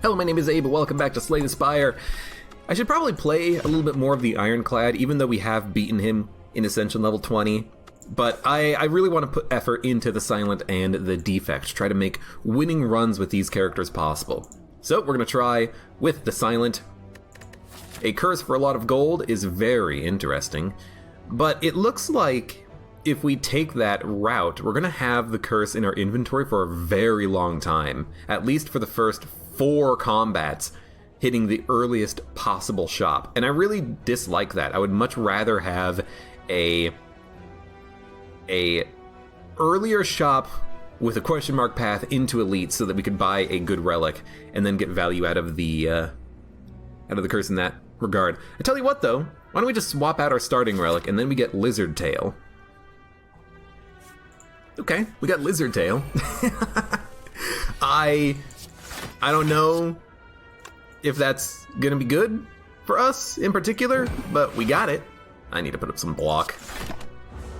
Hello, my name is Abe, welcome back to Slay the Spire. I should probably play a little bit more of the Ironclad, even though we have beaten him in Ascension level 20. But I really want to put effort into the Silent and the Defect, try to make winning runs with these characters possible. So we're going to try with the Silent. A curse for a lot of gold is very interesting, but it looks like if we take that route, we're going to have the curse in our inventory for a very long time, at least for the first 4 combats, hitting the earliest possible shop. And I really dislike that. I would much rather have a earlier shop with a question mark path into Elite so that we could buy a good relic and then get value out of the curse in that regard. I tell you what though, why don't we just swap out our starting relic and then we get Lizard Tail. Okay, we got Lizard Tail. I don't know if that's gonna be good for us in particular, but we got it. I need to put up some block.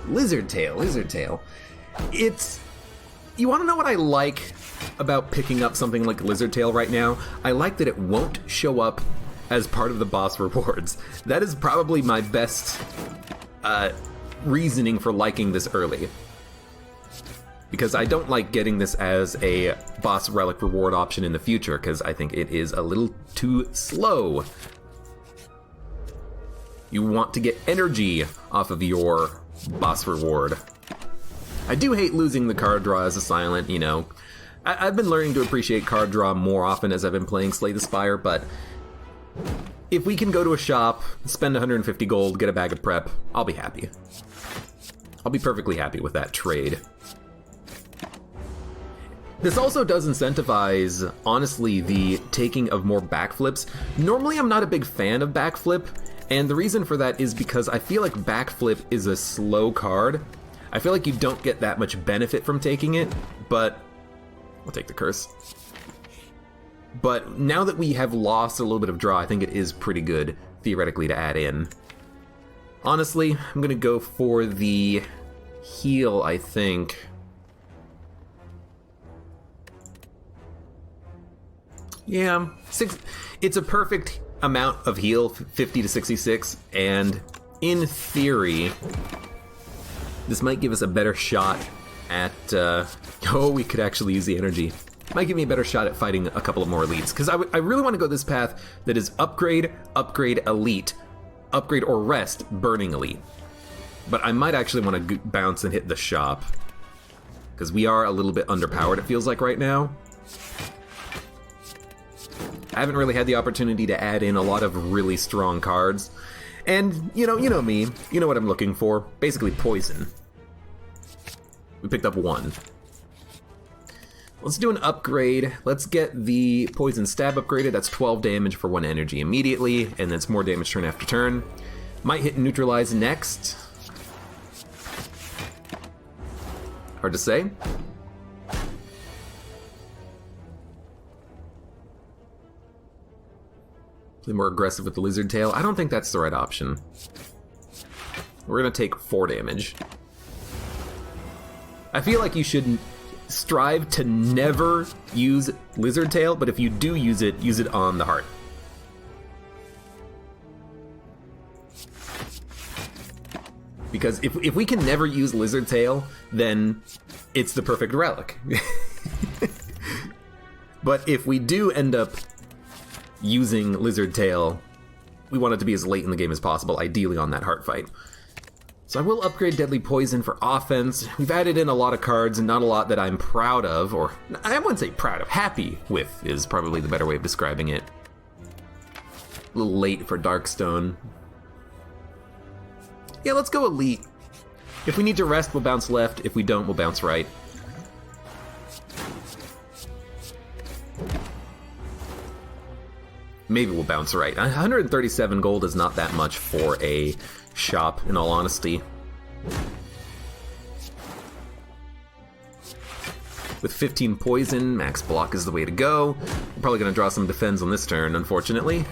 Lizard Tail, Lizard Tail. You wanna know what I like about picking up something like Lizard Tail right now? I like that it won't show up as part of the boss rewards. That is probably my best reasoning for liking this early. Because I don't like getting this as a boss relic reward option in the future, because I think it is a little too slow. You want to get energy off of your boss reward. I do hate losing the card draw as a Silent, you know. I've been learning to appreciate card draw more often as I've been playing Slay the Spire, but if we can go to a shop, spend 150 gold, get a bag of prep, I'll be happy. I'll be perfectly happy with that trade. This also does incentivize, honestly, the taking of more backflips. Normally I'm not a big fan of backflip, and the reason for that is because I feel like backflip is a slow card. I feel like you don't get that much benefit from taking it, but I'll take the curse. But now that we have lost a little bit of draw, I think it is pretty good, theoretically, to add in. Honestly, I'm gonna go for the heal, I think. Yeah, it's a perfect amount of heal, 50 to 66, and in theory, this might give us a better shot at, we could actually use the energy. Might give me a better shot at fighting a couple of more elites, because I really want to go this path that is upgrade, elite, upgrade or rest, burning elite. But I might actually want to bounce and hit the shop, because we are a little bit underpowered, it feels like right now. I haven't really had the opportunity to add in a lot of really strong cards. And, you know me, you know what I'm looking for. Basically poison. We picked up 1. Let's do an upgrade. Let's get the poison stab upgraded. That's 12 damage for 1 energy immediately, and that's more damage turn after turn. Might hit neutralize next. Hard to say. Play more aggressive with the Lizard Tail. I don't think that's the right option. We're gonna take 4 damage. I feel like you should strive to never use Lizard Tail, but if you do use it on the heart. Because if we can never use Lizard Tail, then it's the perfect relic. But if we do end up using Lizard Tail, we want it to be as late in the game as possible, ideally on that heart fight. So I will upgrade Deadly Poison for offense. We've added in a lot of cards, and not a lot that I'm proud of, or I wouldn't say proud of, happy with is probably the better way of describing it. A little late for Darkstone. Yeah, let's go elite. If we need to rest, we'll bounce left. If we don't, we'll bounce right. Maybe we'll bounce right. 137 gold is not that much for a shop, in all honesty. With 15 poison, max block is the way to go. We're probably going to draw some defense on this turn, unfortunately.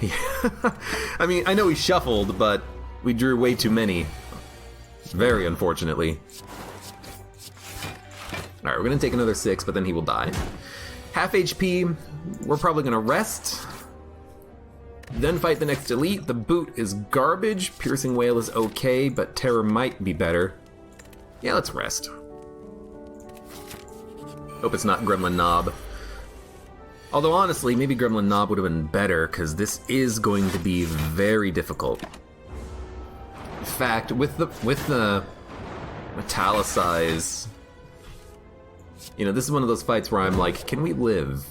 I mean, I know we shuffled, but we drew way too many. Very unfortunately. Alright, we're going to take another 6, but then he will die. Half HP, we're probably gonna rest. Then fight the next elite. The boot is garbage. Piercing Wail is okay, but Terror might be better. Yeah, let's rest. Hope it's not Gremlin Knob. Although honestly, maybe Gremlin Knob would have been better, because this is going to be very difficult. In fact, with the Metallicize, you know, this is one of those fights where I'm like, can we live?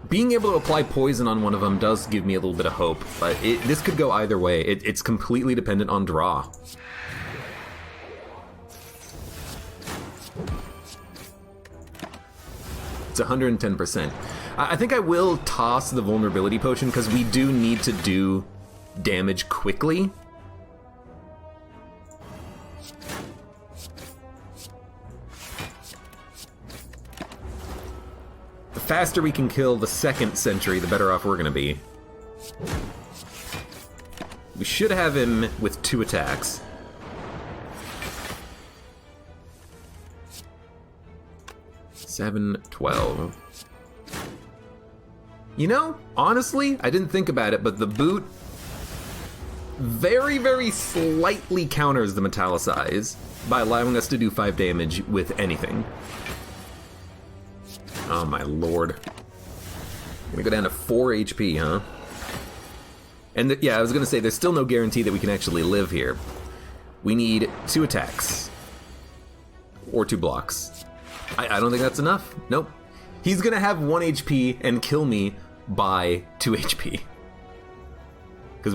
Being able to apply poison on one of them does give me a little bit of hope, but this could go either way. It's completely dependent on draw. It's 110%. I think I will toss the vulnerability potion because we do need to do damage quickly. The faster we can kill the second sentry, the better off we're gonna be. We should have him with 2 attacks. $7.12. You know, honestly, I didn't think about it, but the boot very, very slightly counters the Metallicize by allowing us to do 5 damage with anything. Oh my lord. I'm gonna go down to 4 HP, huh? And yeah, I was gonna say, there's still no guarantee that we can actually live here. We need 2 attacks. Or 2 blocks. I don't think that's enough. Nope. He's gonna have 1 HP and kill me by 2 HP. Because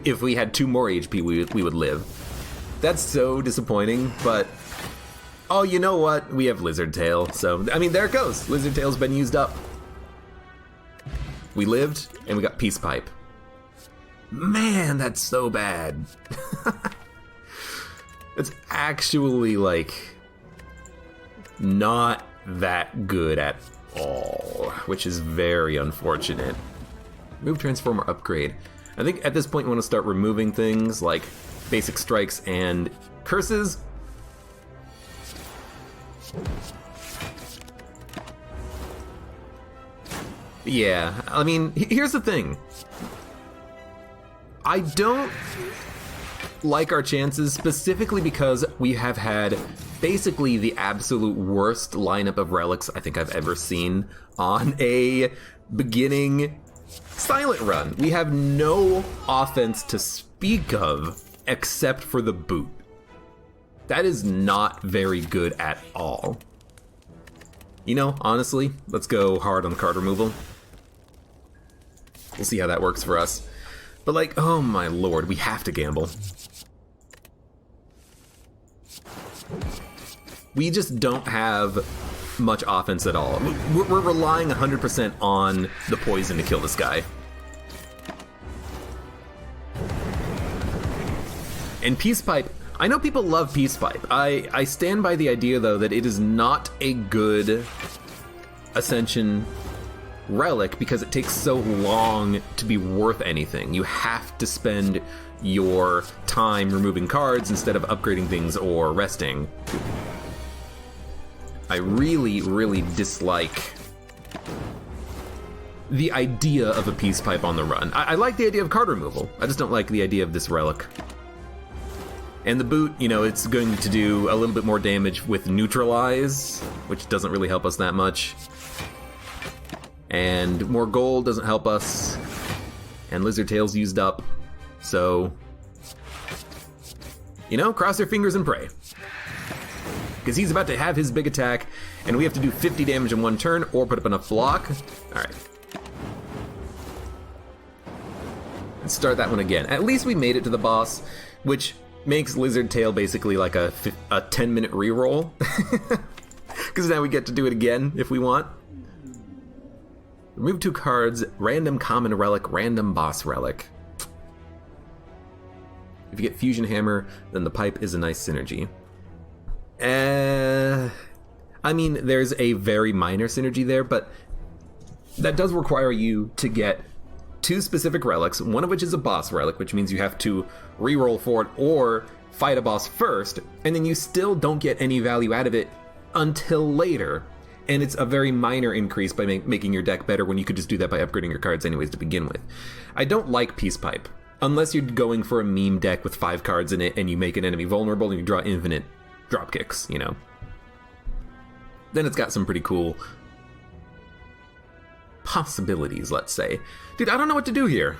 if we had 2 more HP, we would live. That's so disappointing, but... Oh, you know what? We have Lizard Tail, so... I mean, there it goes. Lizard Tail's been used up. We lived, and we got Peace Pipe. Man, that's so bad. It's actually, like... not that good at all, which is very unfortunate. Move, transform, or upgrade. I think at this point we want to start removing things like basic strikes and curses. Yeah, I mean, here's the thing. I don't like our chances specifically because we have had basically the absolute worst lineup of relics I think I've ever seen on a beginning silent run. We have no offense to speak of except for the boot. That is not very good at all. You know, honestly, let's go hard on the card removal. We'll see how that works for us. But like, oh my lord, we have to gamble. We just don't have much offense at all. We're relying 100% on the poison to kill this guy. And Peace Pipe, I know people love Peace Pipe. I stand by the idea, though, that it is not a good Ascension relic because it takes so long to be worth anything. You have to spend your time removing cards instead of upgrading things or resting. I really, really dislike the idea of a Peace Pipe on the run. I like the idea of card removal. I just don't like the idea of this relic. And the boot, you know, it's going to do a little bit more damage with Neutralize, which doesn't really help us that much. And more gold doesn't help us. And Lizard Tail's used up. So, you know, cross your fingers and pray. Because he's about to have his big attack, and we have to do 50 damage in 1 turn, or put up enough block. Alright. Let's start that one again. At least we made it to the boss, which makes Lizard Tail basically like a 10-minute reroll. Because now we get to do it again if we want. Remove 2 cards, random common relic, random boss relic. If you get Fusion Hammer, then the pipe is a nice synergy. I mean, there's a very minor synergy there, but that does require you to get 2 specific relics, one of which is a boss relic, which means you have to reroll for it or fight a boss first, and then you still don't get any value out of it until later. And it's a very minor increase by making your deck better when you could just do that by upgrading your cards anyways to begin with. I don't like Peace Pipe. Unless you're going for a meme deck with 5 cards in it and you make an enemy vulnerable and you draw infinite drop kicks, you know. Then it's got some pretty cool possibilities, let's say. Dude, I don't know what to do here.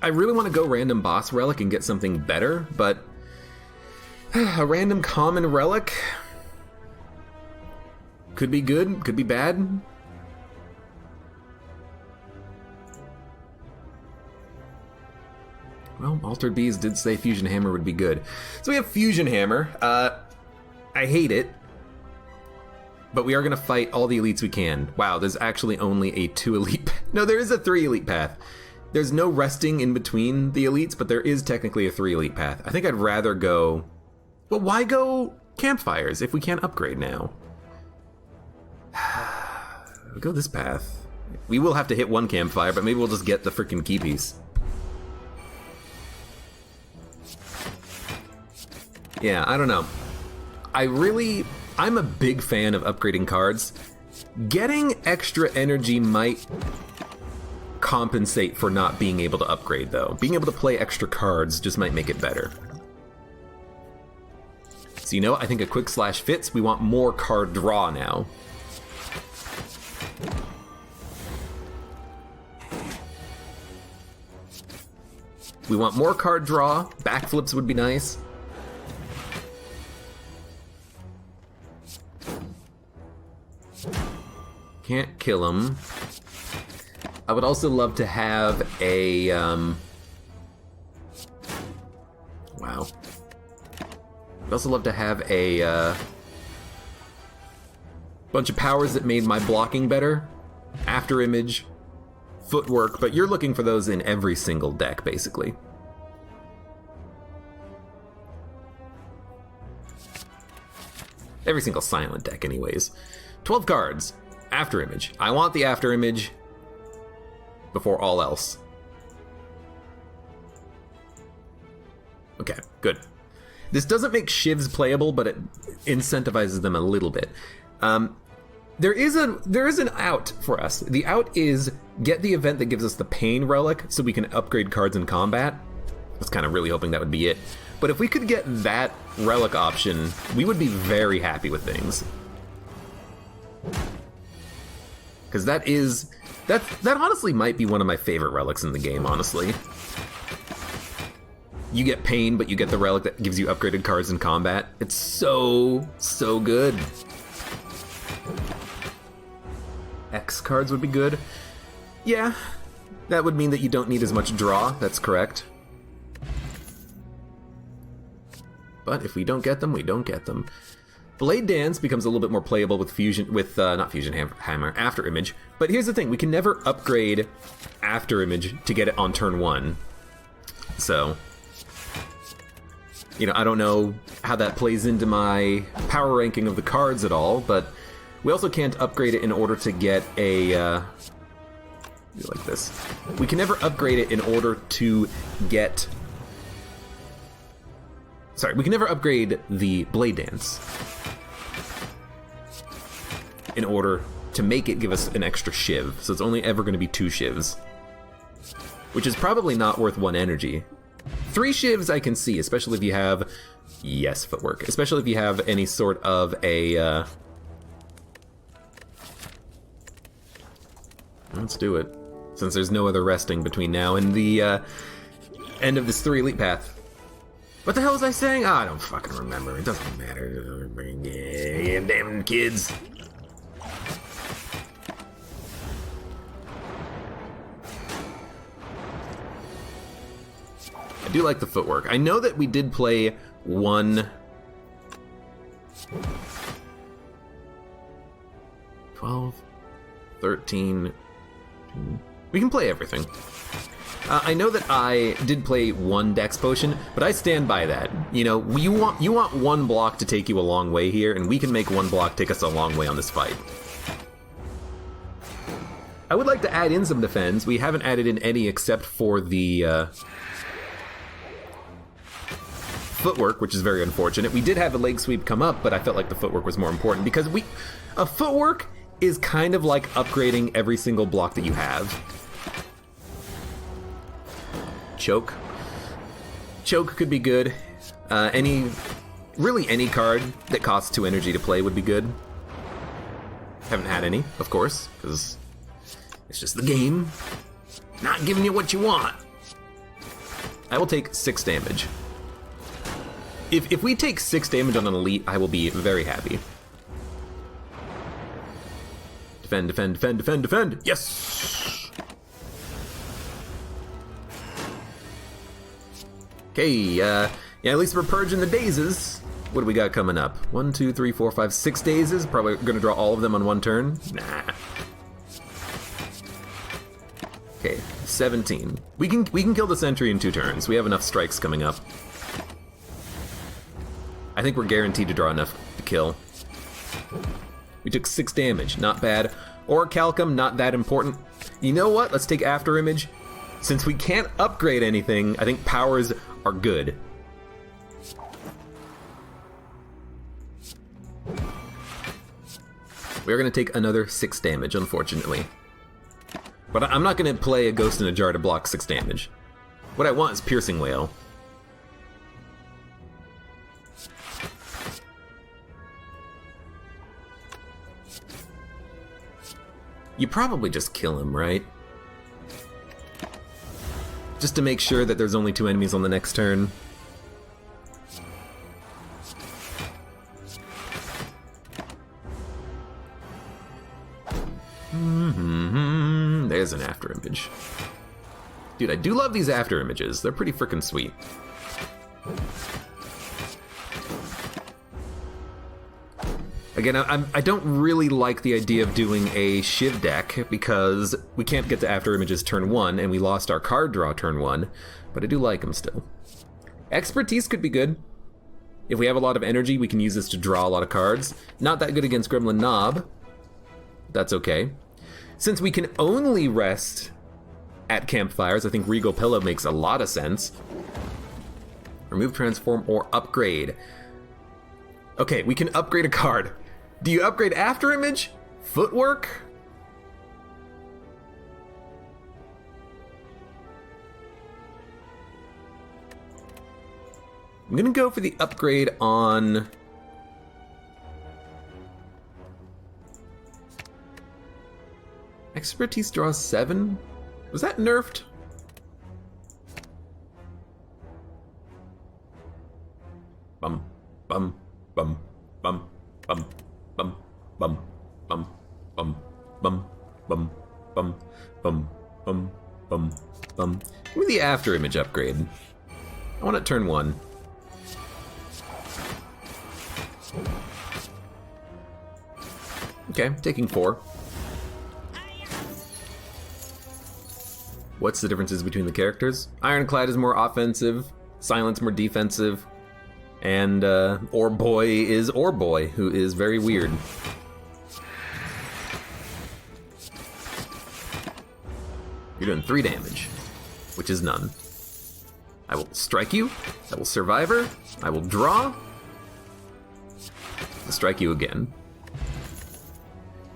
I really want to go random boss relic and get something better, but a random common relic could be good, could be bad. Well, Altered Bees did say Fusion Hammer would be good. So we have Fusion Hammer. I hate it. But we are going to fight all the elites we can. Wow, there's actually only a 2 elite... No, there is a 3 elite path. There's no resting in between the elites, but there is technically a 3 elite path. I think I'd rather go... Well, why go campfires if we can't upgrade now? We'll go this path. We will have to hit 1 campfire, but maybe we'll just get the freaking key piece. Yeah, I don't know. I'm a big fan of upgrading cards. Getting extra energy might compensate for not being able to upgrade, though. Being able to play extra cards just might make it better. So, you know, I think a quick slash fits. We want more card draw now. We want more card draw. Backflips would be nice. Can't kill him. I would also love to have a, wow. I'd also love to have a, bunch of powers that made my blocking better. After image, footwork, but you're looking for those in every single deck, basically. Every single silent deck, anyways. 12 cards. After image. I want the after image before all else. Okay, good. This doesn't make shivs playable, but it incentivizes them a little bit. There is an out for us. The out is get the event that gives us the pain relic so we can upgrade cards in combat. I was kind of really hoping that would be it. But if we could get that relic option, we would be very happy with things. Because that honestly might be one of my favorite relics in the game, honestly. You get pain, but you get the relic that gives you upgraded cards in combat. It's so good. X cards would be good. Yeah, that would mean that you don't need as much draw, that's correct. But if we don't get them, we don't get them. Blade Dance becomes a little bit more playable with not Fusion Hammer, After Image. But here's the thing, we can never upgrade After Image to get it on turn 1. So, you know, I don't know how that plays into my power ranking of the cards at all, but we also can't upgrade it in order to get a, like this. We can never upgrade it in order to get... Sorry, we can never upgrade the Blade Dance in order to make it give us an extra shiv, so it's only ever going to be 2 shivs. Which is probably not worth 1 energy. 3 shivs I can see, especially if you have... Yes, footwork. Especially if you have any sort of a... Let's do it. Since there's no other resting between now and the end of this 3 elite path. What the hell was I saying? I don't fucking remember. It doesn't matter. Yeah, damn kids. I do like the footwork. I know that we did play 1... 12... 13... We can play everything. I know that I did play 1 Dex Potion, but I stand by that. You know, you want 1 block to take you a long way here, and we can make 1 block take us a long way on this fight. I would like to add in some defense. We haven't added in any except for the footwork, which is very unfortunate. We did have a leg sweep come up, but I felt like the footwork was more important because a footwork is kind of like upgrading every single block that you have. Choke. Choke could be good. Really any card that costs 2 energy to play would be good. Haven't had any, of course, because it's just the game. Not giving you what you want. I will take 6 damage. If we take 6 damage on an elite, I will be very happy. Defend, defend, defend, defend, defend! Yes! Okay, yeah, at least we're purging the dazes. What do we got coming up? 1, 2, 3, 4, 5, 6 dazes. Probably gonna draw all of them on one turn. Nah. Okay, 17. We can kill the sentry in 2 turns. We have enough strikes coming up. I think we're guaranteed to draw enough to kill. We took 6 damage, not bad. Orichalcum, not that important. You know what? Let's take After Image. Since we can't upgrade anything, I think powers are good. We're gonna take another 6 damage, unfortunately. But I'm not gonna play a Ghost in a Jar to block 6 damage. What I want is Piercing Wail. You probably just kill him, right? Just to make sure that there's only 2 enemies on the next turn. There's an After Image. Dude, I do love these After Images. They're pretty freaking sweet. Again, I don't really like the idea of doing a Shiv deck because we can't get to After Images turn 1 and we lost our card draw turn 1, but I do like them still. Expertise could be good. If we have a lot of energy, we can use this to draw a lot of cards. Not that good against Gremlin Knob. That's okay. Since we can only rest at campfires, I think Regal Pillow makes a lot of sense. Remove, transform, or upgrade. Okay, we can upgrade a card. Do you upgrade After Image? Footwork? I'm gonna go for the upgrade on... Expertise draws 7? Was that nerfed? Bum, bum, bum, bum, bum, bum, bum, bum, bum, bum, bum, bum, bum, bum, bum, bum. Give me the After Image upgrade. I want it turn 1. Okay, taking 4. What's the differences between the characters? Ironclad is more offensive, Silence more defensive, and Orboy is Orboy, who is very weird. You're doing 3 damage, which is none. I will strike you, I will Survivor, I will draw, I'll strike you again.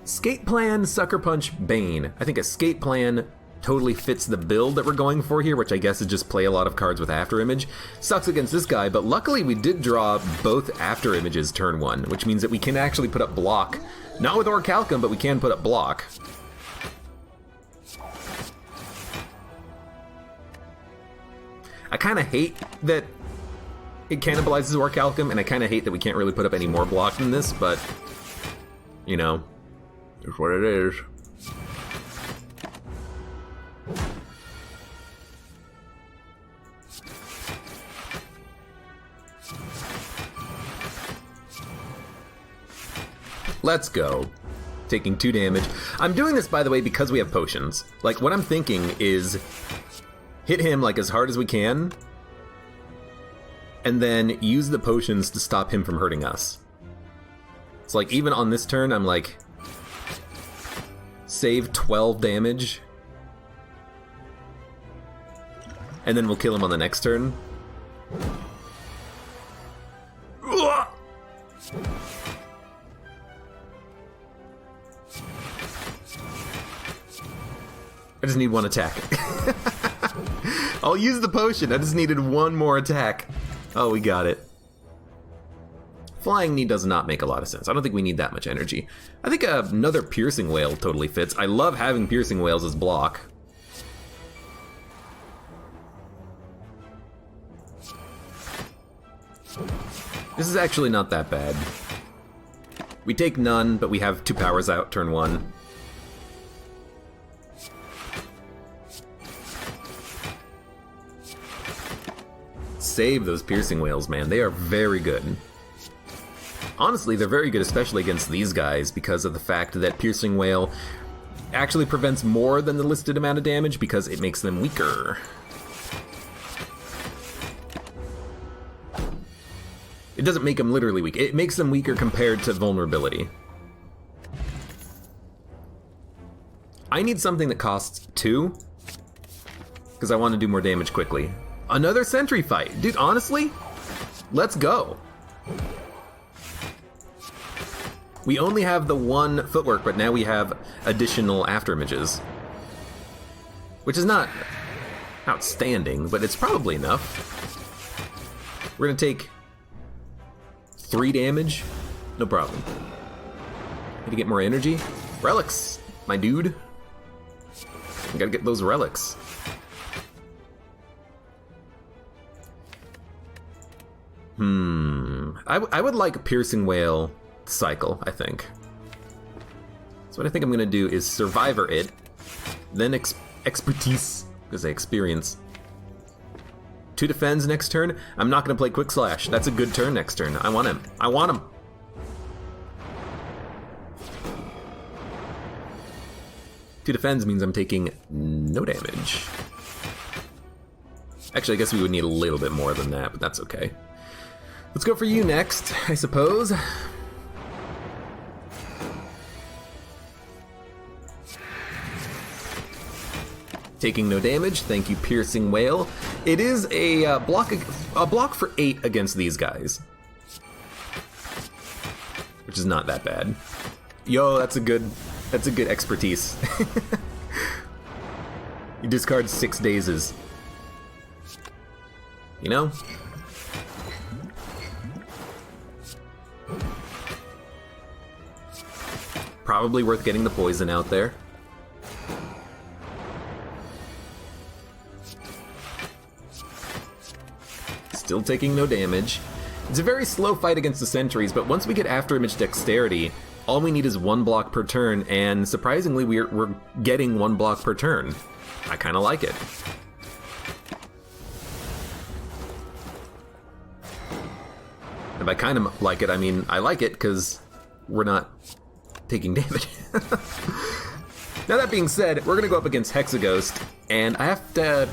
Skate Plan, Sucker Punch, Bane. I think a Skate Plan totally fits the build that we're going for here, which I guess is just play a lot of cards with After Image. Sucks against this guy, but luckily we did draw both After Images turn 1, which means that we can actually put up block. Not with Orichalcum, but we can put up block. I kind of hate that it cannibalizes Orichalcum, and I kind of hate that we can't really put up any more block than this, but, you know, it's what it is. Let's go. Taking 2 damage. I'm doing this, by the way, because we have potions. Like, what I'm thinking is hit him, like, as hard as we can, and then use the potions to stop him from hurting us. It's like, even on this turn, I'm like, save 12 damage, and then we'll kill him on the next turn. just need one attack. I'll use the potion. I just needed one more attack. Oh, we got it. Flying knee does not make a lot of sense. I don't think we need that much energy. I think another piercing whale totally fits. I love having piercing whales as block. This is actually not that bad. We take none, but we have 2 powers out turn 1. Save those piercing whales, man. They are very good. Honestly, they're very good, especially against these guys, because of the fact that piercing whale actually prevents more than the listed amount of damage because it makes them weaker. It doesn't make them literally weak. It makes them weaker compared to vulnerability. I need something that costs 2, because I want to do more damage quickly. Another sentry fight. Dude, honestly, let's go. We only have the 1 footwork, but now we have additional afterimages. Which is not outstanding, but it's probably enough. We're gonna take 3 damage. No problem. Need to get more energy. Relics, my dude. I gotta get those relics. I would like a piercing whale cycle, I think. So what I think I'm gonna do is survivor it, then expertise, because I experience. 2 defends next turn. I'm not gonna play quick slash. That's a good turn next turn. I want him. I want him. Two defends means I'm taking no damage. Actually, I guess we would need a little bit more than that, but that's okay. Let's go for you next, I suppose. Taking no damage, thank you, Piercing Whale. It is a block for 8 against these guys, which is not that bad. Yo, that's a good expertise. You discard 6 dazes. You know? Probably worth getting the poison out there. Still taking no damage. It's a very slow fight against the sentries, but once we get after image dexterity, all we need is 1 block per turn, and surprisingly, we're getting 1 block per turn. I kind of like it. And by kind of like it, I mean I like it because we're not taking damage. Now that being said, we're gonna go up against Hexaghost, and I have to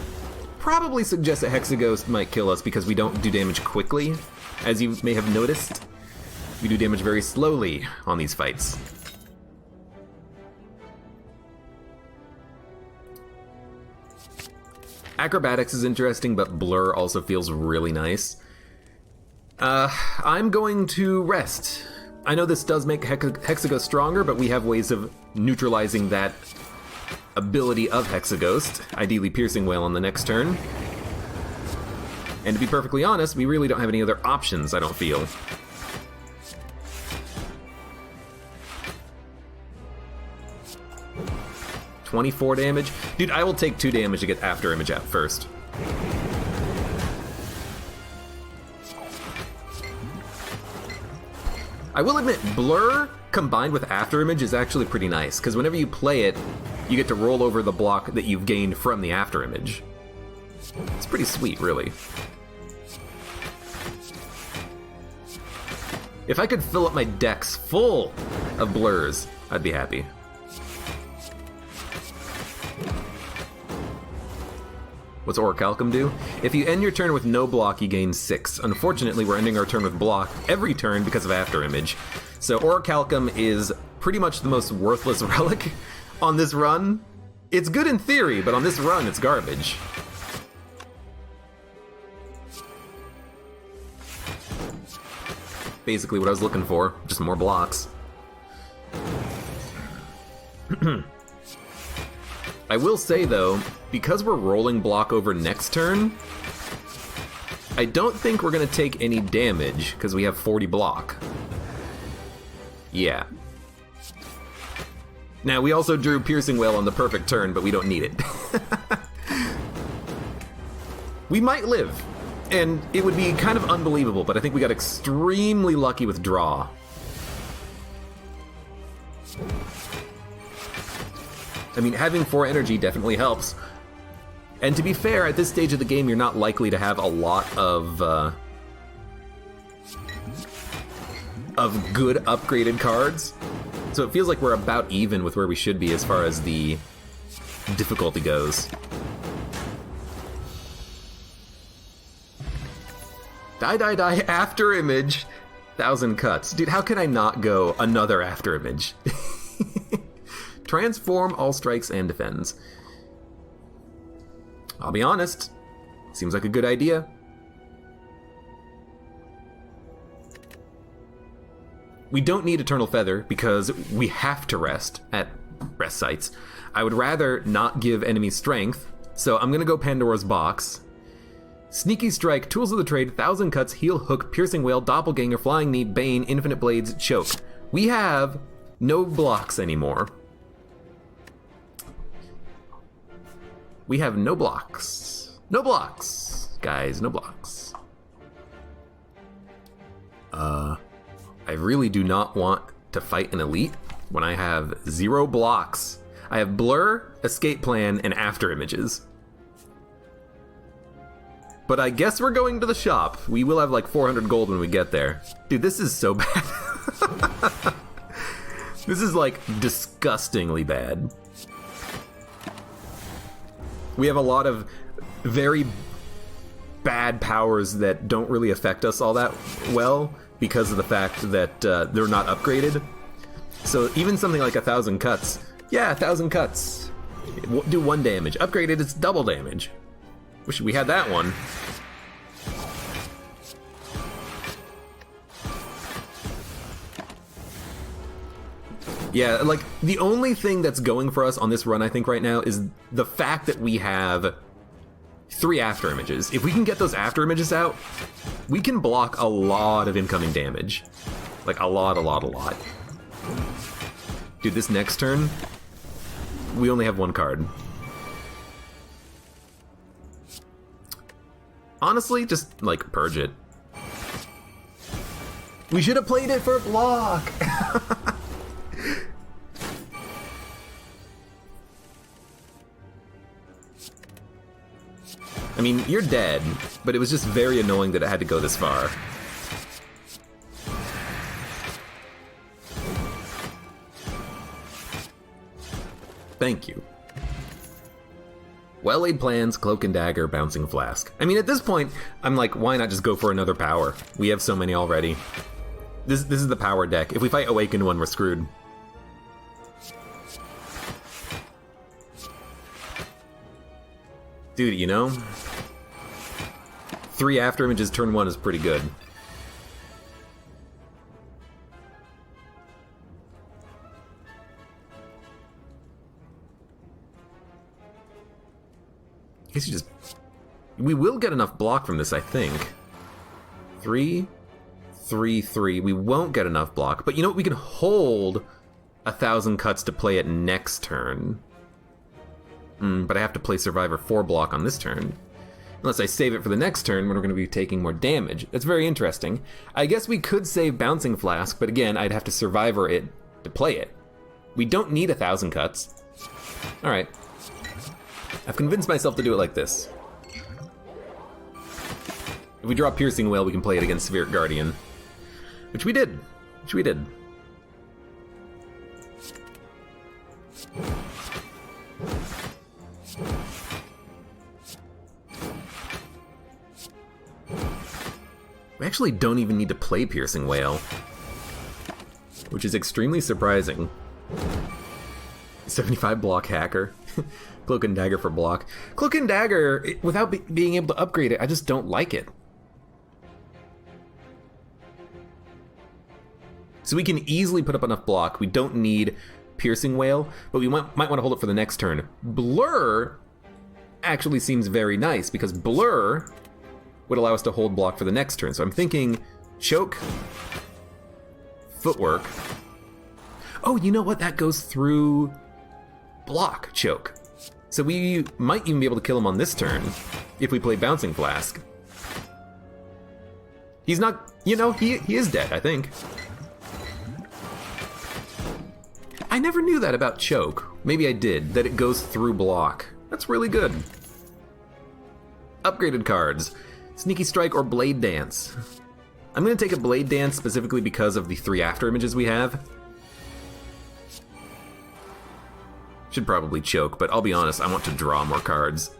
probably suggest that Hexaghost might kill us because we don't do damage quickly. As you may have noticed, we do damage very slowly on these fights. Acrobatics is interesting, but Blur also feels really nice. I'm going to rest. I know this does make Hexaghost stronger, but we have ways of neutralizing that ability of Hexaghost, ideally Piercing Whale on the next turn. And to be perfectly honest, we really don't have any other options, I don't feel. $24 damage? Dude, I will take 2 damage to get After Image out first. I will admit, Blur combined with After Image is actually pretty nice, because whenever you play it, you get to roll over the block that you've gained from the After Image. It's pretty sweet, really. If I could fill up my decks full of blurs, I'd be happy. What's Orichalcum do? If you end your turn with no block, you gain 6. Unfortunately, we're ending our turn with block every turn because of After Image. So Orichalcum is pretty much the most worthless relic on this run. It's good in theory, but on this run, it's garbage. Basically what I was looking for, just more blocks. I will say, though, because we're rolling block over next turn, I don't think we're going to take any damage, because we have 40 block. Yeah. Now, we also drew Piercing Wail on the perfect turn, but we don't need it. We might live, and it would be kind of unbelievable, but I think we got extremely lucky with draw. I mean, having 4 energy definitely helps. And to be fair, at this stage of the game, you're not likely to have a lot of good upgraded cards. So it feels like we're about even with where we should be as far as the difficulty goes. Die, after image, 1,000 cuts. Dude, how can I not go another after image? Transform all strikes and defends. I'll be honest, seems like a good idea. We don't need Eternal Feather because we have to rest at rest sites. I would rather not give enemies strength, so I'm gonna go Pandora's Box. Sneaky Strike, Tools of the Trade, 1,000 Cuts, Heal, Hook, Piercing Wail, Doppelganger, Flying Knee, Bane, Infinite Blades, Choke. We have no blocks anymore. We have no blocks. No blocks, guys, no blocks. I really do not want to fight an elite when I have 0 blocks. I have Blur, Escape Plan, and After Images. But I guess we're going to the shop. We will have like 400 gold when we get there. Dude, this is so bad. This is like disgustingly bad. We have a lot of very bad powers that don't really affect us all that well because of the fact that they're not upgraded. So even something like 1,000 cuts, yeah, 1,000 cuts, do 1 damage. Upgraded, it's double damage. Wish we had that one. Yeah, like, the only thing that's going for us on this run, I think, right now, is the fact that we have 3 after images. If we can get those after images out, we can block a lot of incoming damage. Like, a lot. Dude, this next turn, we only have 1 card. Honestly, just, like, purge it. We should have played it for block! I mean, you're dead, but it was just very annoying that it had to go this far. Thank you. Well-laid plans, Cloak and Dagger, Bouncing Flask. I mean, at this point, I'm like, why not just go for another power? We have so many already. This is the power deck. If we fight Awakened one, we're screwed. Dude, you know, 3 after images turn 1 is pretty good. I guess you just... We will get enough block from this, I think. 3, 3, 3. We won't get enough block, but you know what? We can hold 1,000 cuts to play it next turn. But I have to play Survivor 4 block on this turn. Unless I save it for the next turn when we're going to be taking more damage. That's very interesting. I guess we could save Bouncing Flask, but again, I'd have to Survivor it to play it. We don't need 1,000 cuts. Alright. I've convinced myself to do it like this. If we draw Piercing Wail, we can play it against Spirit Guardian. Which we did. We actually don't even need to play Piercing Wail, which is extremely surprising. 75 block hacker. Cloak and Dagger for block. Cloak and Dagger, without being able to upgrade it, I just don't like it. So we can easily put up enough block. We don't need Piercing Wail, but we might want to hold it for the next turn. Blur actually seems very nice, because Blur would allow us to hold block for the next turn. So I'm thinking Choke, Footwork. Oh, you know what? That goes through block, Choke. So we might even be able to kill him on this turn if we play Bouncing Flask. He's not, you know, he is dead, I think. I never knew that about Choke. Maybe I did, that it goes through block. That's really good. Upgraded cards. Sneaky Strike or Blade Dance. I'm going to take a Blade Dance specifically because of the 3 after images we have. Should probably Choke, but I'll be honest, I want to draw more cards.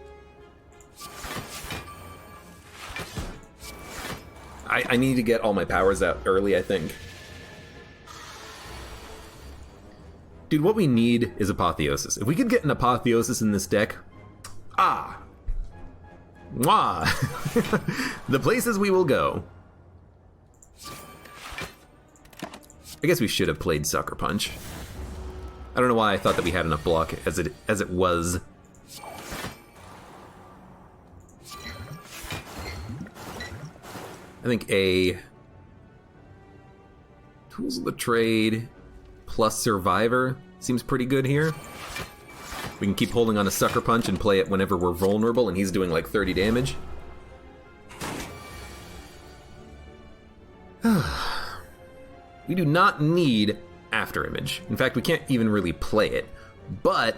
I need to get all my powers out early, I think. Dude, what we need is Apotheosis. If we could get an Apotheosis in this deck... Ah! Mwah! The places we will go. I guess we should have played Sucker Punch. I don't know why I thought that we had enough block as it was. I think a Tools of the Trade plus Survivor seems pretty good here. We can keep holding on to Sucker Punch and play it whenever we're vulnerable and he's doing like 30 damage. We do not need Afterimage. In fact, we can't even really play it. But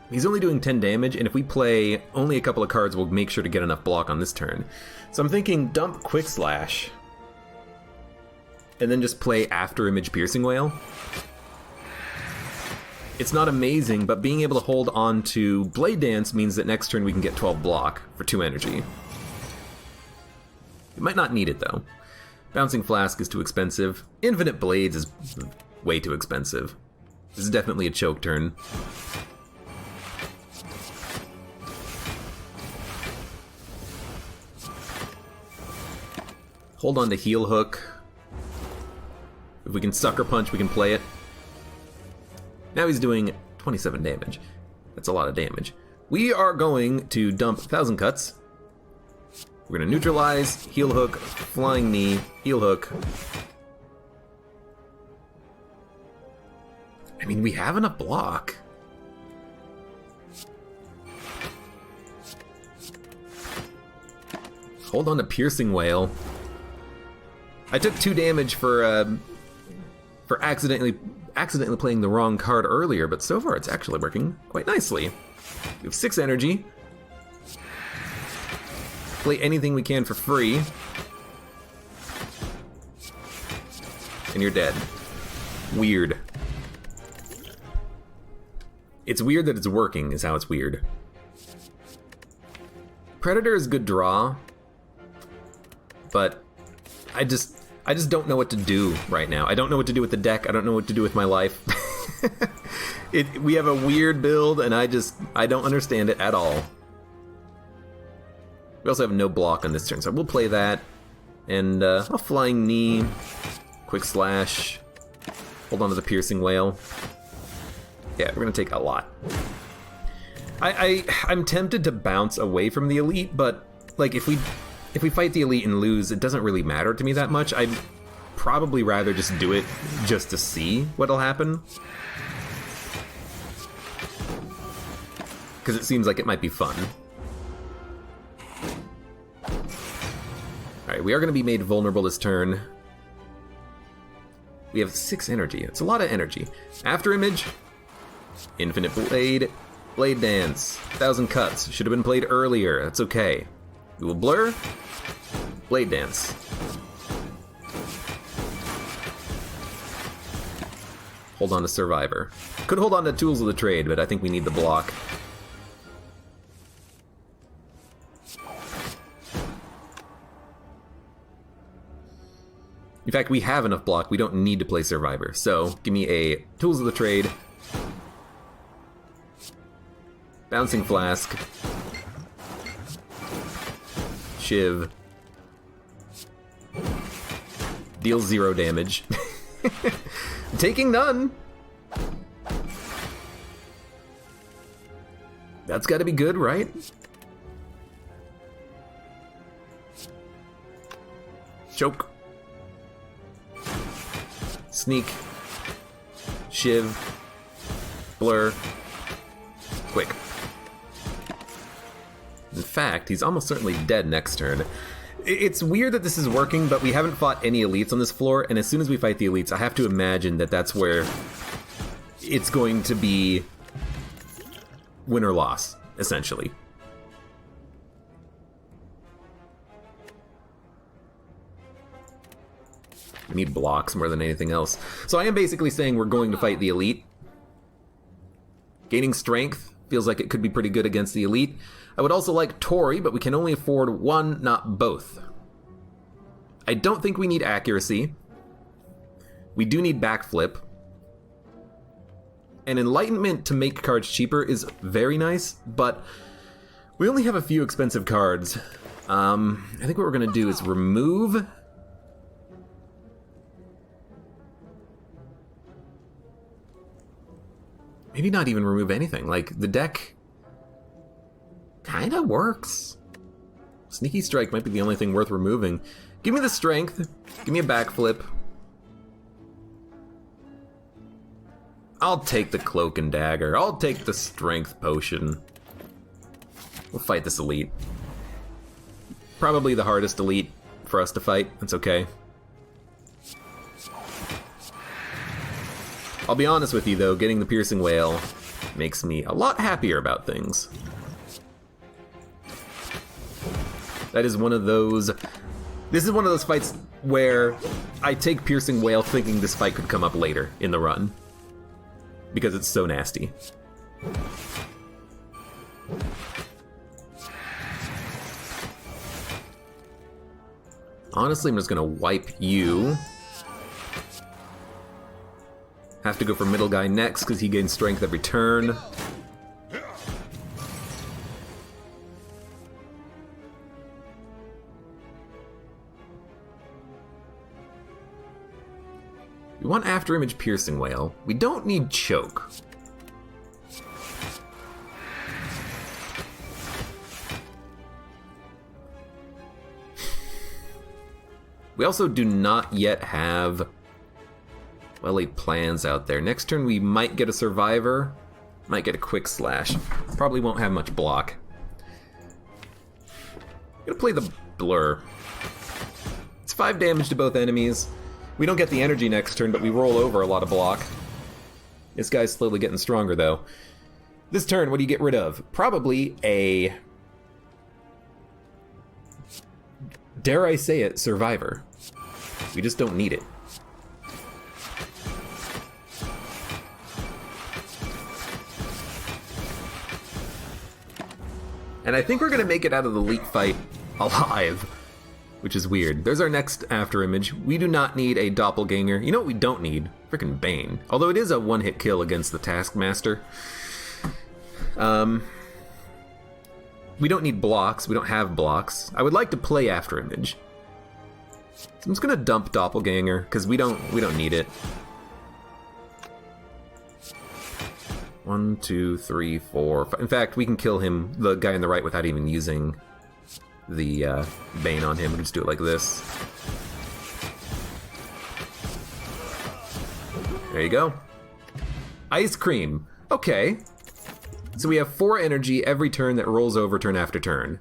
he's only doing 10 damage, and if we play only a couple of cards, we'll make sure to get enough block on this turn. So I'm thinking dump Quick Slash, and then just play Afterimage Piercing Wail. It's not amazing, but being able to hold on to Blade Dance means that next turn we can get 12 block for 2 energy. We might not need it, though. Bouncing Flask is too expensive. Infinite Blades is way too expensive. This is definitely a choke turn. Hold on to Heel Hook. If we can Sucker Punch, we can play it. Now he's doing 27 damage. That's a lot of damage. We are going to dump 1,000 Cuts. We're going to neutralize, Heel Hook, Flying Knee, Heel Hook. I mean, we have enough block. Hold on to Piercing Wail. I took 2 damage for accidentally playing the wrong card earlier, but so far it's actually working quite nicely. We have 6 energy. Play anything we can for free. And you're dead. Weird. It's weird that it's working, is how it's weird. Predator is good draw, but I just don't know what to do right now. I don't know what to do with the deck. I don't know what to do with my life. We have a weird build, and I don't understand it at all. We also have no block on this turn, so we'll play that. And a Flying Knee, Quick Slash, hold on to the Piercing Wail. Yeah, we're gonna take a lot. I'm tempted to bounce away from the Elite, but like if we fight the Elite and lose, it doesn't really matter to me that much. I'd probably rather just do it just to see what'll happen. Because it seems like it might be fun. Alright, we are going to be made vulnerable this turn. We have 6 energy. It's a lot of energy. Afterimage, Infinite Blade, Blade Dance, 1,000 Cuts. Should have been played earlier. That's okay. We will Blur, Blade Dance. Hold on to Survivor. Could hold on to Tools of the Trade, but I think we need the block. In fact, we have enough block. We don't need to play Survivor. So, give me a Tools of the Trade, Bouncing Flask, Shiv, deals 0 damage. Taking none. That's gotta be good, right? Choke. Sneak. Shiv. Blur. Quick. In fact, he's almost certainly dead next turn. It's weird that this is working, but we haven't fought any elites on this floor, and as soon as we fight the elites, I have to imagine that that's where it's going to be win or loss, essentially. We need blocks more than anything else. So I am basically saying we're going to fight the elite. Gaining strength feels like it could be pretty good against the elite. I would also like Tori, but we can only afford one, not both. I don't think we need accuracy. We do need backflip. And enlightenment to make cards cheaper is very nice, but we only have a few expensive cards. I think what we're gonna do is remove. Maybe not even remove anything. Like, the deck kinda works. Sneaky Strike might be the only thing worth removing. Give me the strength. Give me a backflip. I'll take the Cloak and Dagger. I'll take the Strength Potion. We'll fight this elite. Probably the hardest elite for us to fight. That's okay. I'll be honest with you though, getting the Piercing Wail makes me a lot happier about things. That is one of those... This is one of those fights where I take Piercing Wail thinking this fight could come up later in the run. Because it's so nasty. Honestly, I'm just gonna wipe you. Have to go for middle guy next because he gains strength every turn. We want After Image Piercing Wail. We don't need Choke. We also do not yet have well laid plans out there. Next turn we might get a Survivor, might get a Quick Slash. Probably won't have much block. Gonna play the Blur. It's 5 damage to both enemies. We don't get the energy next turn, but we roll over a lot of block. This guy's slowly getting stronger, though. This turn, what do you get rid of? Probably a... dare I say it, Survivor. We just don't need it. And I think we're going to make it out of the elite fight alive. Which is weird. There's our next After Image. We do not need a Doppelganger. You know what we don't need? Frickin' Bane. Although it is a one-hit kill against the Taskmaster. We don't need blocks. We don't have blocks. I would like to play After Image. So I'm just gonna dump Doppelganger, because we don't need it. 1, 2, 3, 4, 5. In fact, we can kill him, the guy on the right, without even using the Bane on him. We can just do it like this. There you go. Ice Cream. Okay. So we have 4 energy every turn that rolls over turn after turn.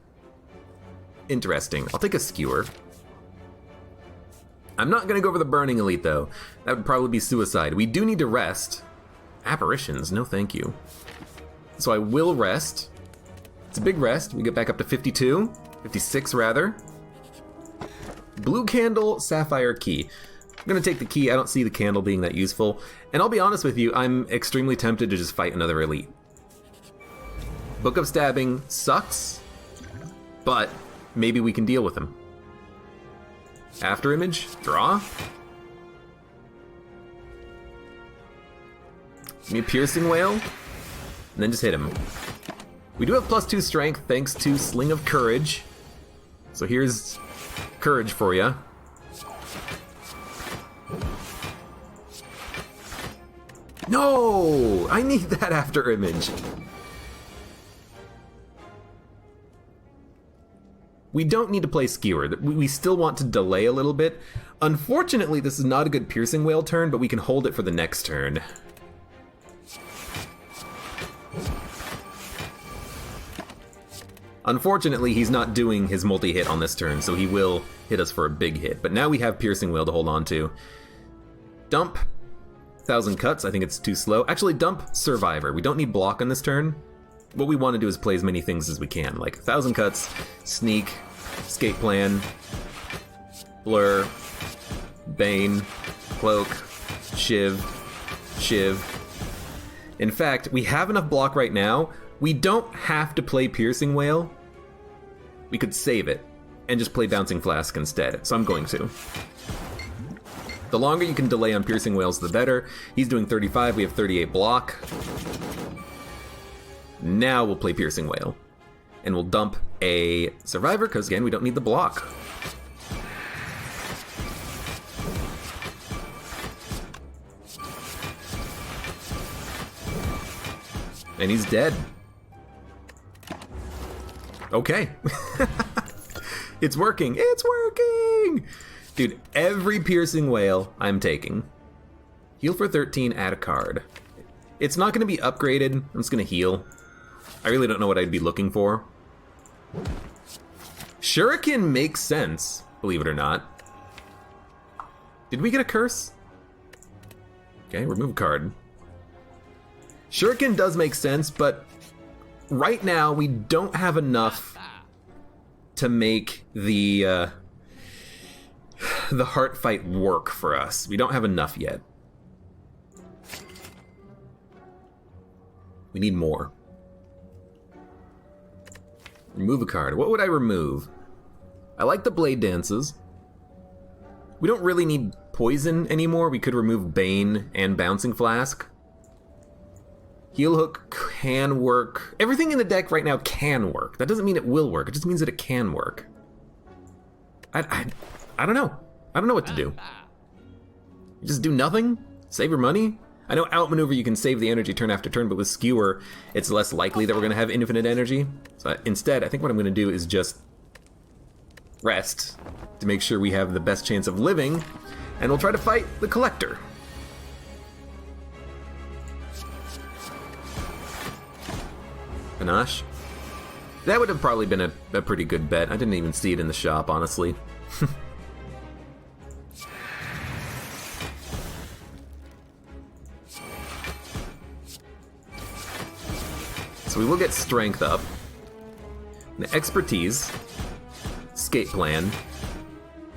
Interesting. I'll take a Skewer. I'm not going to go for the Burning Elite, though. That would probably be suicide. We do need to rest. Apparitions, no thank you. So I will rest. It's a big rest. We get back up to 52. 56 rather. Blue Candle, Sapphire Key. I'm gonna take the key. I don't see the candle being that useful. And I'll be honest with you, I'm extremely tempted to just fight another elite. Book of Stabbing sucks, but maybe we can deal with him. After Image, draw. Give me a Piercing Wail, and then just hit him. We do have +2 strength thanks to Sling of Courage. So here's courage for you. No! I need that After Image. We don't need to play Skewer. We still want to delay a little bit. Unfortunately, this is not a good Piercing Wail turn, but we can hold it for the next turn. Unfortunately, he's not doing his multi-hit on this turn, so he will hit us for a big hit. But now we have Piercing Wail to hold on to. Dump 1,000 Cuts. I think it's too slow. Actually, dump Survivor. We don't need block on this turn. What we want to do is play as many things as we can, like 1,000 Cuts, Sneak, Escape Plan, Blur, Bane, Cloak, Shiv. In fact, we have enough block right now. We don't have to play Piercing Wail. We could save it and just play Bouncing Flask instead, so I'm going to. The longer you can delay on Piercing Wails, the better. He's doing 35, we have 38 block. Now we'll play Piercing Wail. And we'll dump a Survivor, because again, we don't need the block. And he's dead. Okay. It's working. It's working! Dude, every Piercing Wail I'm taking. Heal for 13, add a card. It's not going to be upgraded. I'm just going to heal. I really don't know what I'd be looking for. Shuriken makes sense, believe it or not. Did we get a curse? Okay, remove a card. Shuriken does make sense, but right now we don't have enough to make the heart fight work for us. We don't have enough yet. We need more. Remove a card. What would I remove? I like the Blade Dances. We don't really need Poison anymore. We could remove Bane and Bouncing Flask. Heal Hook can work. Everything in the deck right now can work. That doesn't mean it will work. It just means that it can work. I don't know. I don't know what to do. You just do nothing? Save your money? I know Outmaneuver you can save the energy turn after turn, but with Skewer, it's less likely that we're going to have infinite energy. So instead, I think what I'm going to do is just rest to make sure we have the best chance of living, and we'll try to fight the Collector. Panache. That would have probably been a pretty good bet. I didn't even see it in the shop, honestly. So we will get Strength up. The Expertise. Escape Plan.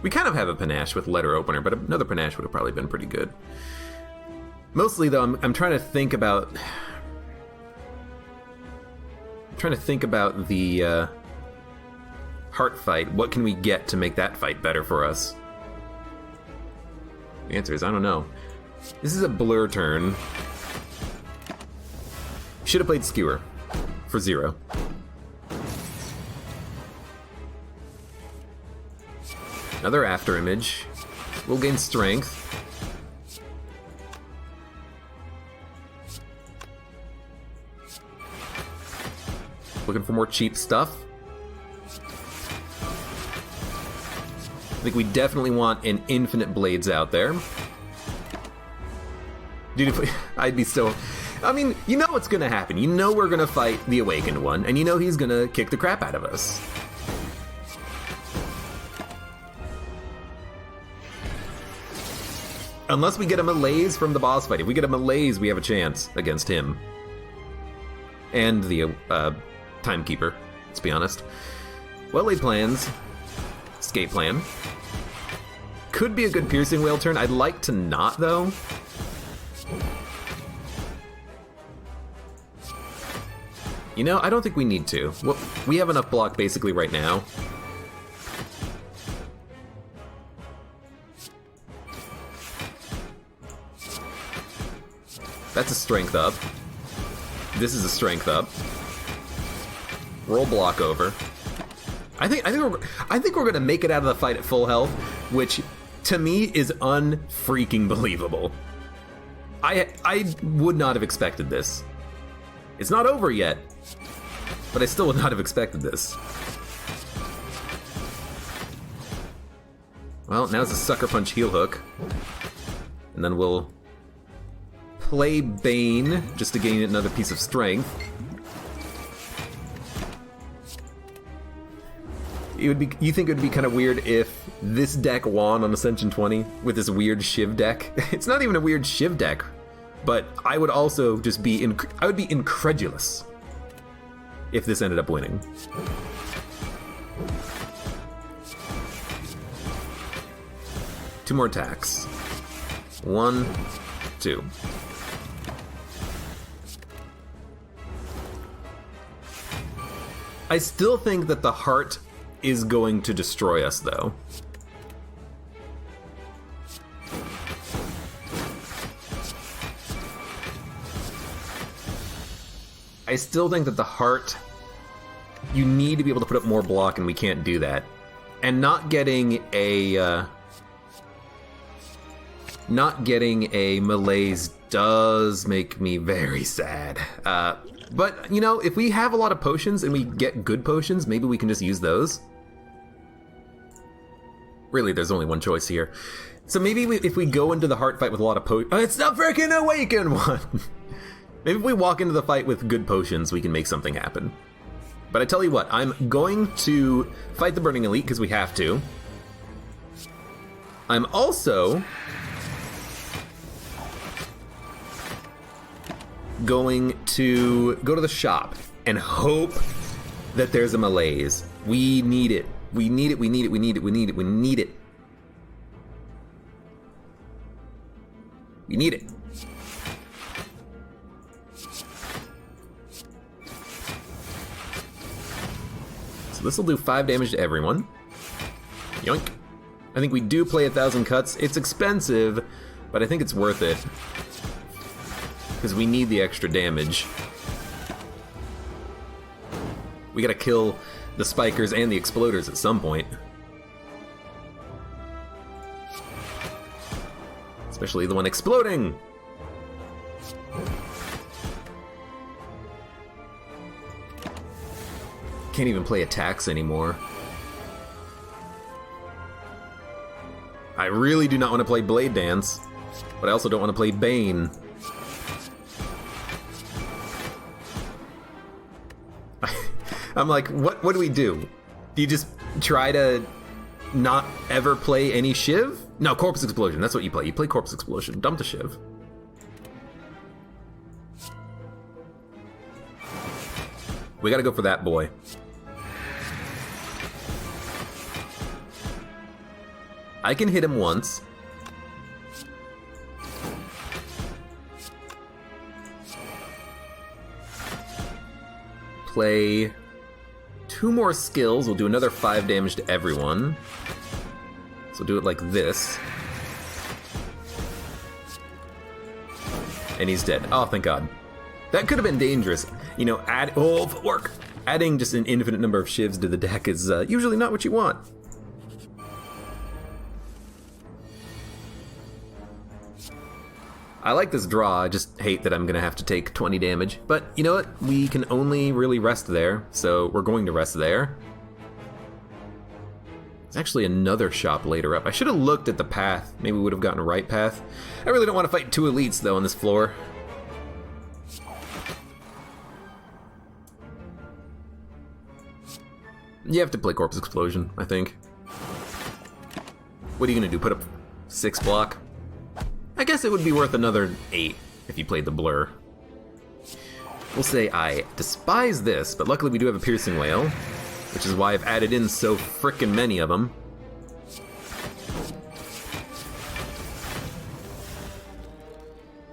We kind of have a Panache with Letter Opener, but another Panache would have probably been pretty good. Mostly, though, I'm trying to think about... the heart fight. What can we get to make that fight better for us? The answer is, I don't know. This is a Blur turn. Should have played Skewer for 0. Another After Image. We'll gain Strength. Looking for more cheap stuff. I think we definitely want an Infinite Blades out there. Dude, I'd be so... I mean, you know what's gonna happen. You know we're gonna fight the Awakened one, and you know he's gonna kick the crap out of us. Unless we get a Malaise from the boss fight. If we get a Malaise, we have a chance against him. And the, Timekeeper, let's be honest. Well-laid plans. Escape Plan. Could be a good Piercing Wail turn. I'd like to not, though. You know, I don't think we need to. Well, we have enough block basically right now. That's a Strength up. This is a Strength up. Roll block over. I think we're gonna make it out of the fight at full health, which to me is unfreaking believable. I would not have expected this. It's not over yet, but I still would not have expected this. Well, now's a Sucker Punch Heel Hook. And then we'll play Bane, just to gain another piece of strength. You think it would be kind of weird if this deck won on Ascension 20 with this weird Shiv deck? It's not even a weird Shiv deck, but I would also just be I would be incredulous if this ended up winning. Two more attacks. 1, 2. I still think that the heart is going to destroy us, though. I still think that the heart, you need to be able to put up more block, and we can't do that. And not getting a malaise does make me very sad. But, you know, if we have a lot of potions and we get good potions, maybe we can just use those. Really, there's only one choice here. So maybe if we go into the heart fight with a lot of potions... it's the freaking Awaken one! Maybe if we walk into the fight with good potions, we can make something happen. But I tell you what, I'm going to fight the Burning Elite because we have to. I'm also going to go to the shop and hope that there's a malaise. We need it. We need it, we need it, we need it, we need it, we need it. We need it. So this will do 5 damage to everyone. Yoink. I think we do play 1,000 cuts. It's expensive, but I think it's worth it. Because we need the extra damage. We gotta kill the spikers and the exploders at some point. Especially the one exploding! Can't even play attacks anymore. I really do not want to play Blade Dance, but I also don't want to play Bane. I'm like, what do we do? Do you just try to not ever play any Shiv? No, Corpse Explosion, that's what you play. You play Corpse Explosion. Dump the Shiv. We gotta go for that boy. I can hit him once. Play 2 more skills. We'll do another 5 damage to everyone. So we'll do it like this. And he's dead. Oh, thank God. That could have been dangerous. You know, footwork. Adding just an infinite number of shivs to the deck is usually not what you want. I like this draw, I just hate that I'm gonna have to take 20 damage. But you know what? We can only really rest there, so we're going to rest there. There's actually another shop later up. I should have looked at the path. Maybe we would have gotten a right path. I really don't want to fight 2 elites though on this floor. You have to play Corpse Explosion, I think. What are you gonna do, put up 6 block? I guess it would be worth another 8 if you played the Blur. We'll say I despise this, but luckily we do have a Piercing Wail, which is why I've added in so frickin' many of them.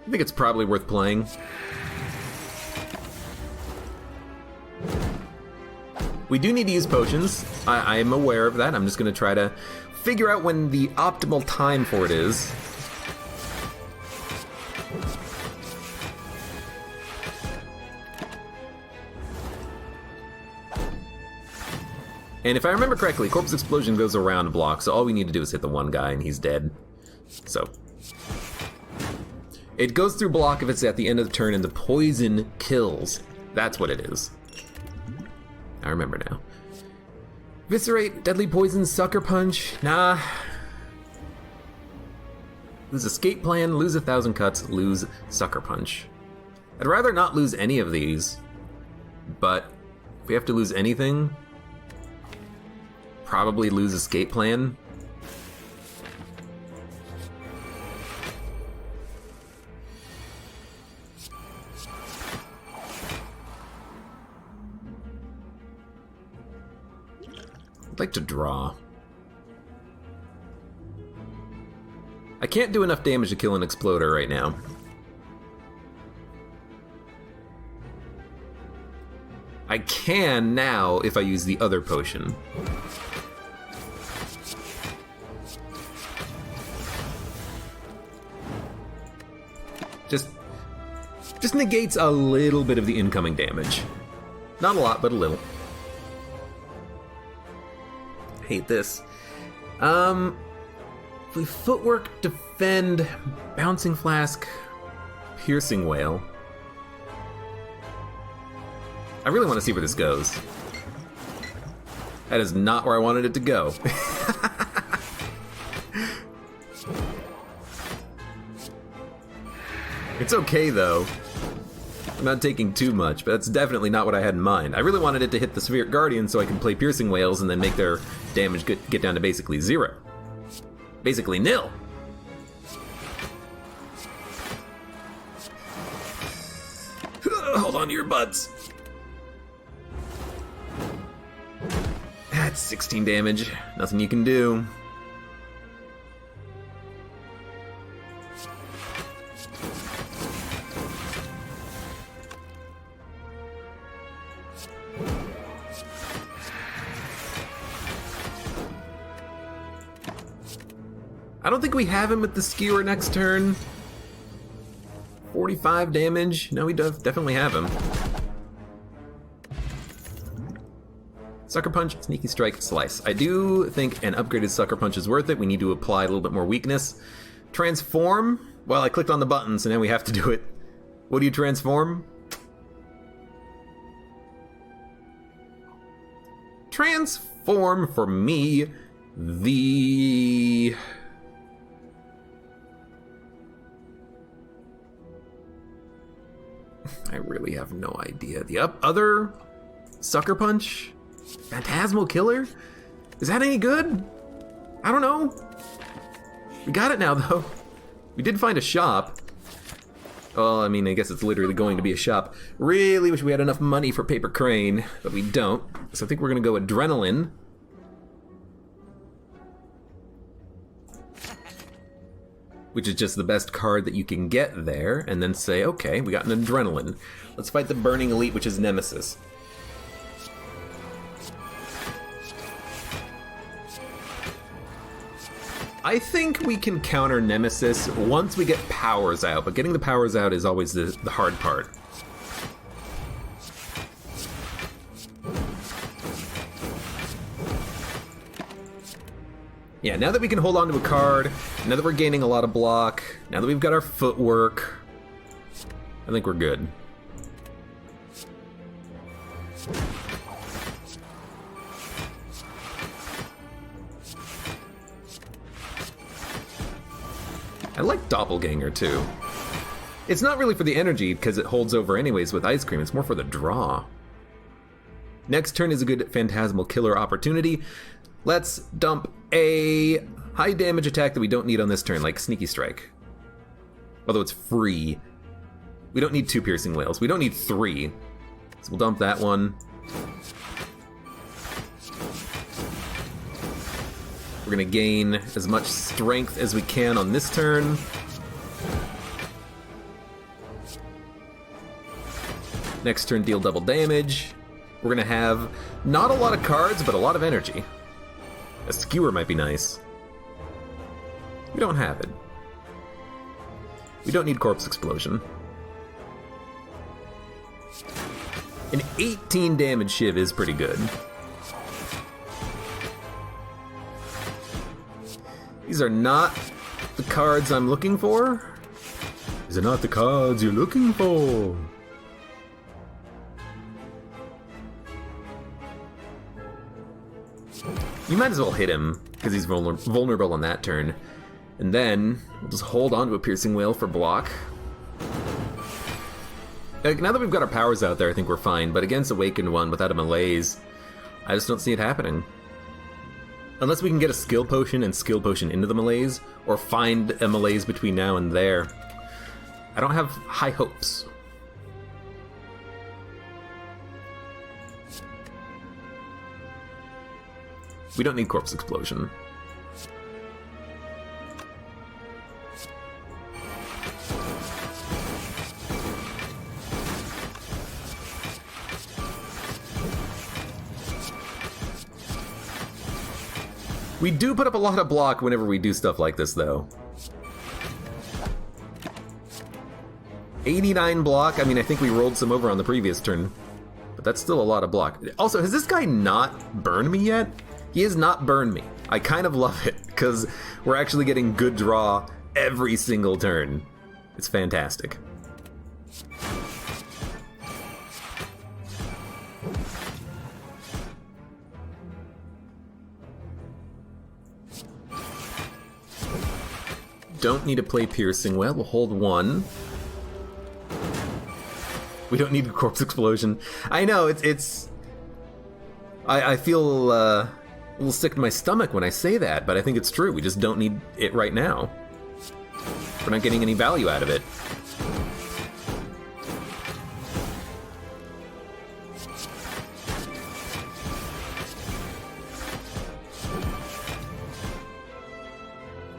I think it's probably worth playing. We do need to use potions. I am aware of that. I'm just going to try to figure out when the optimal time for it is. And if I remember correctly, Corpse Explosion goes around block, so all we need to do is hit the one guy and he's dead. So it goes through block if it's at the end of the turn and the poison kills. That's what it is. I remember now. Viscerate, Deadly Poison, Sucker Punch. Nah, Lose Escape Plan, lose 1,000 cuts, lose Sucker Punch. I'd rather not lose any of these, but if we have to lose anything, probably lose Escape Plan. I'd like to draw. I can't do enough damage to kill an Exploder right now. I can now if I use the other potion. Just negates a little bit of the incoming damage. Not a lot, but a little. Hate this. If we Footwork, Defend, Bouncing Flask, Piercing Wail. I really want to see where this goes. That is not where I wanted it to go. It's okay though. I'm not taking too much, but that's definitely not what I had in mind. I really wanted it to hit the Spheric Guardian so I can play Piercing Wails and then make their damage get down to basically 0. Basically nil. Hold on to your butts. That's 16 damage. Nothing you can do. I don't think we have him with the Skewer next turn. 45 damage. No, we definitely have him. Sucker Punch, Sneaky Strike, Slice. I do think an upgraded Sucker Punch is worth it. We need to apply a little bit more weakness. Transform? Well, I clicked on the button, so now we have to do it. What do you transform? Transform for me the... I really have no idea. The other Sucker Punch? Phantasmal Killer? Is that any good? I don't know. We got it now, though. We did find a shop. Well, I mean, I guess it's literally going to be a shop. Really wish we had enough money for Paper Crane, but we don't. So I think we're going to go Adrenaline. Which is just the best card that you can get there, and then say, okay, we got an Adrenaline. Let's fight the Burning Elite, which is Nemesis. I think we can counter Nemesis once we get powers out, but getting the powers out is always the hard part. Yeah, now that we can hold on to a card, now that we're gaining a lot of block, now that we've got our footwork, I think we're good. I like Doppelganger too. It's not really for the energy because it holds over anyways with Ice Cream, it's more for the draw. Next turn is a good Phantasmal Killer opportunity. Let's dump a high damage attack that we don't need on this turn, like Sneaky Strike. Although it's free. We don't need 2 Piercing Wails. We don't need 3. So we'll dump that one. We're gonna gain as much strength as we can on this turn. Next turn, deal double damage. We're gonna have not a lot of cards, but a lot of energy. A Skewer might be nice. We don't have it. We don't need Corpse Explosion. An 18 damage Shiv is pretty good. These are not the cards I'm looking for. These are not the cards you're looking for. You might as well hit him, because he's vulnerable on that turn. And then we'll just hold on to a Piercing Wail for block. Now that we've got our powers out there, I think we're fine, but against Awakened One without a malaise, I just don't see it happening. Unless we can get a skill potion and skill potion into the malaise, or find a malaise between now and there. I don't have high hopes. We don't need Corpse Explosion. We do put up a lot of block whenever we do stuff like this, though. 89 block. I mean, I think we rolled some over on the previous turn, but that's still a lot of block. Also, has this guy not burned me yet? He has not burned me. I kind of love it, because we're actually getting good draw every single turn. It's fantastic. Don't need to play Piercing Wail. We'll hold one. We don't need a Corpse Explosion. I know, it's... I feel a little sick to my stomach when I say that, but I think it's true. We just don't need it right now. We're not getting any value out of it.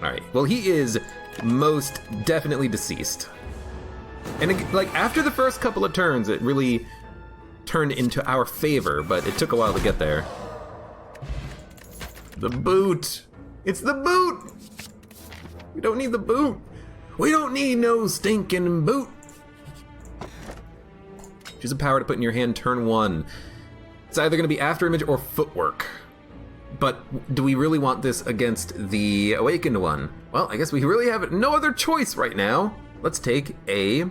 Alright, well, he is most definitely deceased. And, like, after the first couple of turns, it really turned into our favor, but it took a while to get there. The boot! It's the boot! We don't need the boot! We don't need no stinking boot! Choose a power to put in your hand turn 1. It's either going to be After Image or Footwork. But do we really want this against the Awakened One? Well, I guess we really have no other choice right now. Let's take a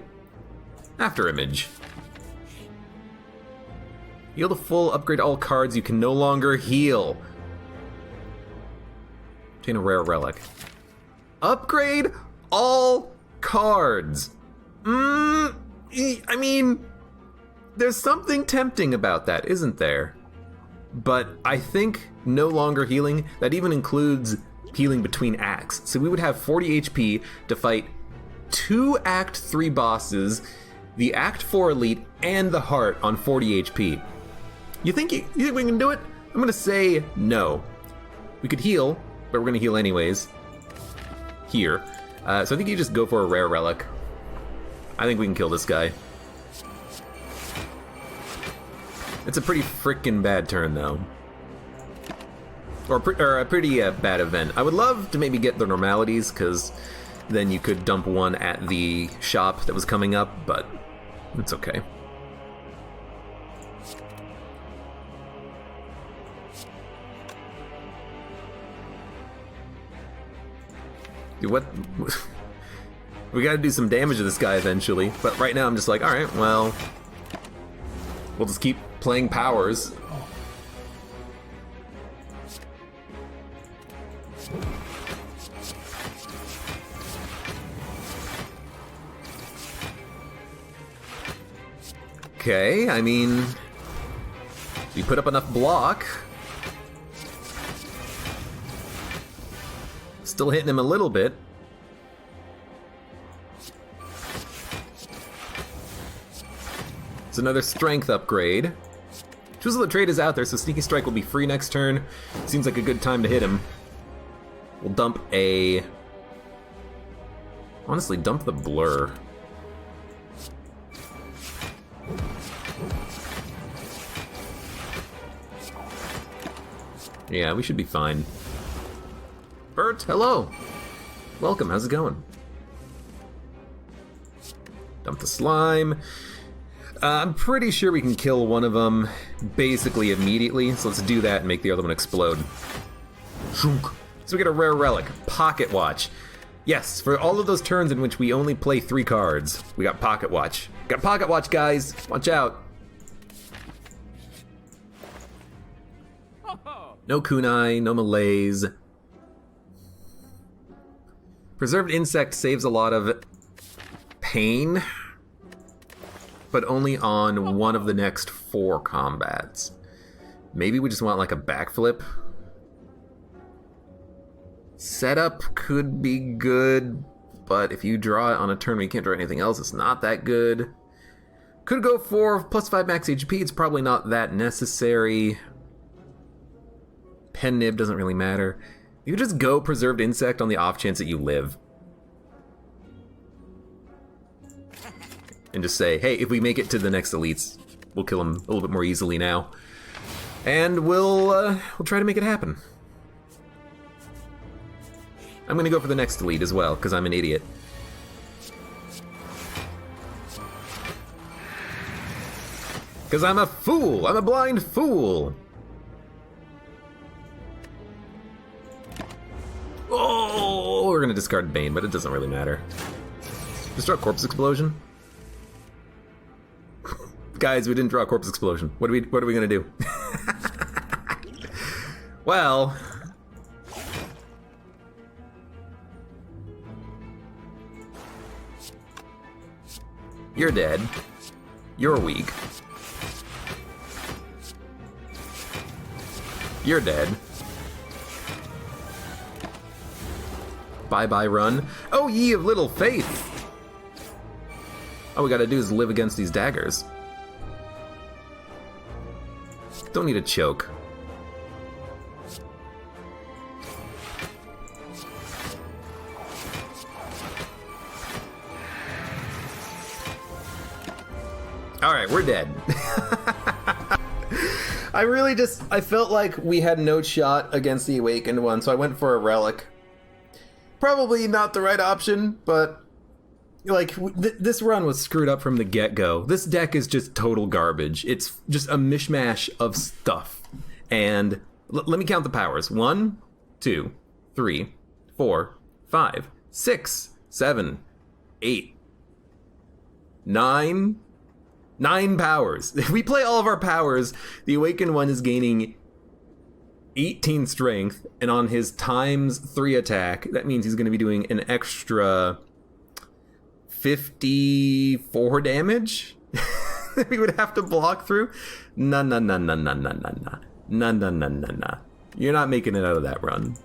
After Image. Heal to full, upgrade all cards you can no longer heal. Obtain a rare relic. Upgrade all cards. I mean, there's something tempting about that, isn't there? But I think no longer healing, that even includes healing between acts. So we would have 40 HP to fight 2 Act 3 bosses, the Act 4 Elite, and the Heart on 40 HP. You think we can do it? I'm gonna say no. We could heal, but we're gonna heal anyways. Here. So I think you just go for a rare relic. I think we can kill this guy. It's a pretty frickin' bad turn, though. Or a pretty bad event. I would love to maybe get the normalities, because then you could dump one at the shop that was coming up, but it's okay. Dude, what? We gotta do some damage to this guy eventually, but right now I'm just like, alright, well, we'll just keep playing powers. Okay, I mean, we put up enough block. Still hitting him a little bit. It's another strength upgrade. Choosing the trade is out there, so Sneaky Strike will be free next turn. Seems like a good time to hit him. We'll dump a... Honestly, dump the Blur. Yeah, we should be fine. Bert, hello! Welcome, how's it going? Dump the slime. I'm pretty sure we can kill one of them basically immediately, so let's do that and make the other one explode. So we get a rare relic, Pocket Watch. Yes, for all of those turns in which we only play 3 cards, we got Pocket Watch. Got Pocket Watch, guys! Watch out! No kunai, no malaise. Preserved Insect saves a lot of pain, but only on one of the next 4 combats. Maybe we just want like a backflip. Setup could be good, but if you draw it on a turn where you can't draw anything else, it's not that good. Could go for +5 max HP, it's probably not that necessary. Pen Nib doesn't really matter. You could just go Preserved Insect on the off chance that you live. And just say, hey, if we make it to the next elites, we'll kill him a little bit more easily now. And we'll try to make it happen. I'm gonna go for the next elite as well, because I'm an idiot. Because I'm a fool! I'm a blind fool! Oh, we're gonna discard Bane, but it doesn't really matter. Just draw Corpse Explosion. Guys, we didn't draw Corpse Explosion. What are we gonna do? Well, you're dead. You're weak. You're dead. Bye-bye run. Oh, ye of little faith! All we gotta do is live against these daggers. Don't need a choke. Alright, we're dead. I felt like we had no shot against the Awakened one, so I went for a Relic. Probably not the right option, but like this run was screwed up from the get-go. This deck is just total garbage. It's just a mishmash of stuff. And let me count the powers. 1, 2, 3, 4, 5, 6, 7, 8, 9... 9 powers. If we play all of our powers, the Awakened one is gaining 18 strength, and on his ×3 attack, that means he's going to be doing an extra 54 damage that we would have to block through. Nah. You're not making it out of that run.